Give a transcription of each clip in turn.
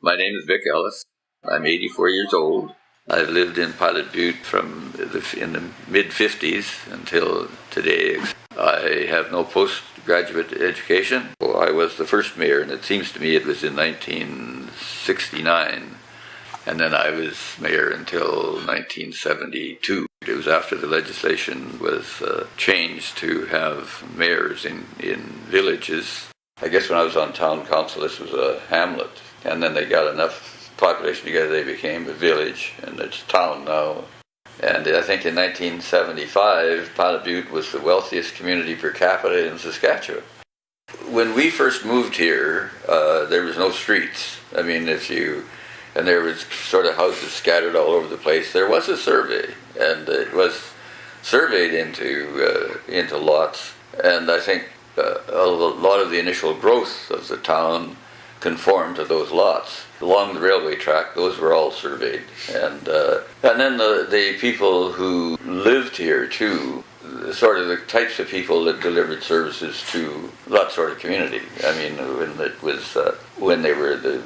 My name is Vic Ellis. I'm 84 years old. I've lived in Pilot Butte in the mid-50s until today. I have no postgraduate education. Well, I was the first mayor, and it seems to me it was in 1969. And then I was mayor until 1972. It was after the legislation was changed to have mayors in villages. I guess when I was on town council, this was a hamlet. And then they got enough population together, they became a village, and it's a town now. And I think in 1975, Pilot Butte was the wealthiest community per capita in Saskatchewan. When we first moved here, there was no streets. I mean, and there was sort of houses scattered all over the place. There was a survey, and it was surveyed into lots. And I think a lot of the initial growth of the town conformed to those lots. Along the railway track, those were all surveyed. And then the people who lived here too, sort of the types of people that delivered services to that sort of community. I mean, when the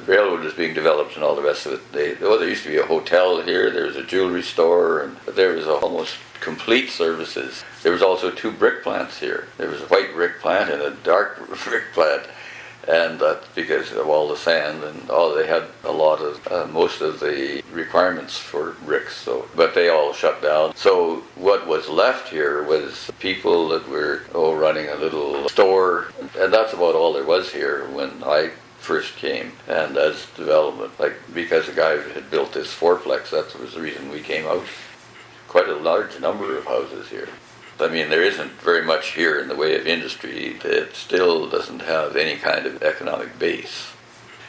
railroad was being developed and all the rest of it, there used to be a hotel here, there was a jewelry store, and there was almost complete services. There was also 2 brick plants here. There was a white brick plant and a dark brick plant. And that's because of all the sand and they had most of the requirements for bricks. But they all shut down. So what was left here was people that were running a little store, and that's about all there was here when I first came. And as development, because the guy had built this fourplex, that was the reason we came out. Quite a large number of houses here. I mean, there isn't very much here in the way of industry. It still doesn't have any kind of economic base.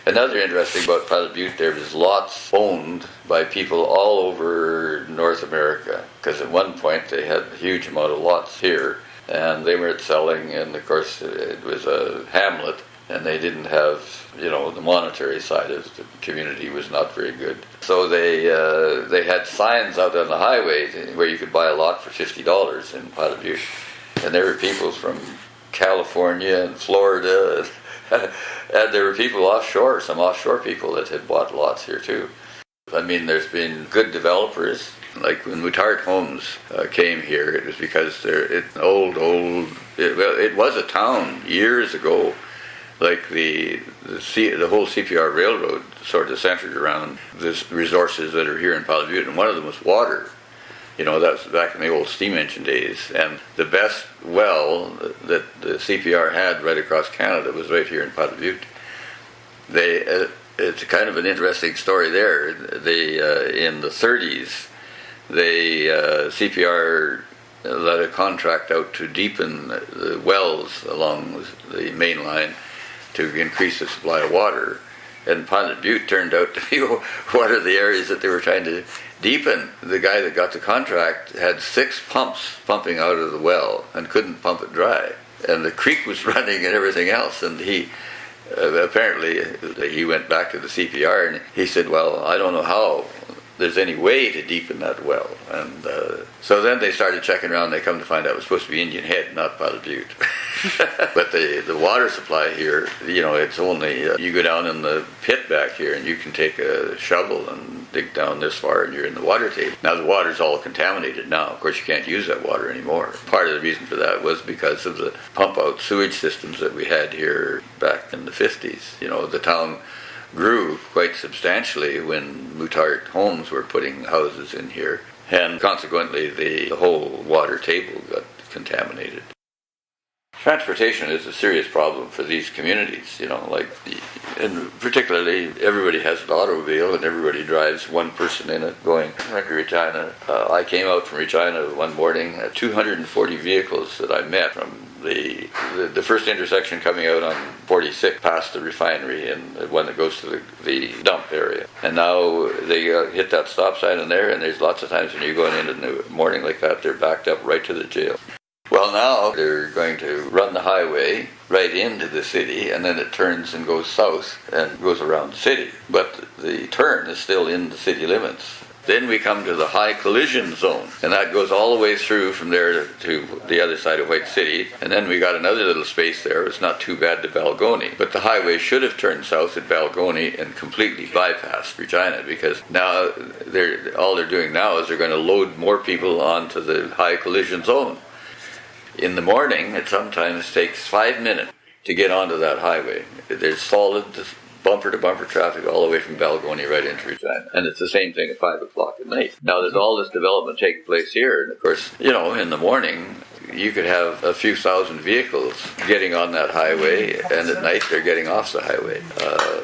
Another interesting about Pilot Butte, there was lots owned by people all over North America, because at one point they had a huge amount of lots here, and they weren't selling, and of course it was a hamlet, and they didn't have, the monetary side of the community was not very good. So they had signs out on the highway where you could buy a lot for $50 in Pilot Butte. And there were people from California and Florida, and there were people offshore, some offshore people that had bought lots here too. I mean, there's been good developers. Like when Butte Homes came here, it was because it was a town years ago. Like the whole CPR railroad sort of centered around the resources that are here in Pilot Butte, and one of them was water. That was back in the old steam engine days, and the best well that the CPR had right across Canada was right here in Pilot Butte. It's kind of an interesting story there. In the 30s, CPR let a contract out to deepen the wells along the main line to increase the supply of water. And Pilot Butte turned out to be one of the areas that they were trying to deepen. The guy that got the contract had 6 pumps pumping out of the well and couldn't pump it dry. And the creek was running and everything else. And he went back to the CPR and he said, well, I don't know how there's any way to deepen that well. And so then they started checking around, and they come to find out it was supposed to be Indian Head, not Pilot Butte. But the water supply here, it's only, you go down in the pit back here and you can take a shovel and dig down this far and you're in the water table. Now the water's all contaminated now. Of course you can't use that water anymore. Part of the reason for that was because of the pump out sewage systems that we had here back in the 50s. The town grew quite substantially when Butte Homes were putting houses in here, and consequently the whole water table got contaminated. Transportation is a serious problem for these communities, and particularly everybody has an automobile and everybody drives one person in it going to Regina. I came out from Regina one morning, 240 vehicles that I met from the first intersection coming out on 46 past the refinery and the one that goes to the dump area. And now they hit that stop sign in there, and there's lots of times when you're going in the morning like that, they're backed up right to the jail. Well, now they're going to run the highway right into the city, and then it turns and goes south and goes around the city. But the turn is still in the city limits. Then we come to the high collision zone, and that goes all the way through from there to the other side of White City. And then we got another little space there. It's not too bad to Balgony. But the highway should have turned south at Balgony and completely bypassed Regina, because now all they're doing now is they're going to load more people onto the high collision zone. In the morning, it sometimes takes 5 minutes to get onto that highway. There's solid bumper-to-bumper traffic all the way from Balgony right into Regina. And it's the same thing at 5 o'clock at night. Now, there's all this development taking place here. And, of course, in the morning, you could have a few thousand vehicles getting on that highway, and at night they're getting off the highway.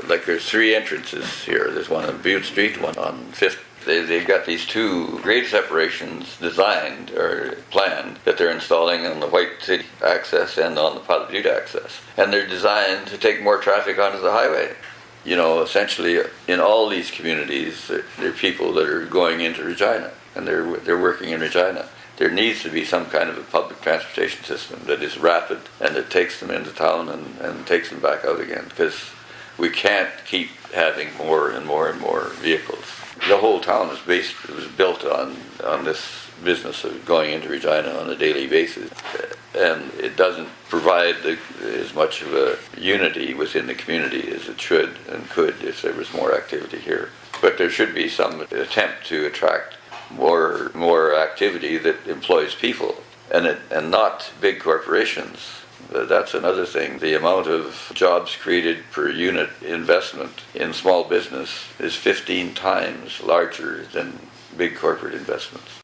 Like there's 3 entrances here. There's one on Butte Street, one on 5th. They've got these 2 grade separations designed or planned that they're installing on the White City access and on the Butte access. And they're designed to take more traffic onto the highway. Essentially in all these communities, there are people that are going into Regina, and they're working in Regina. There needs to be some kind of a public transportation system that is rapid and that takes them into town and takes them back out again, because we can't keep having more and more and more vehicles. The whole town was built on this business of going into Regina on a daily basis, and it doesn't provide as much of a unity within the community as it should and could if there was more activity here. But there should be some attempt to attract more activity that employs people, and not big corporations. That's another thing. The amount of jobs created per unit investment in small business is 15 times larger than big corporate investments.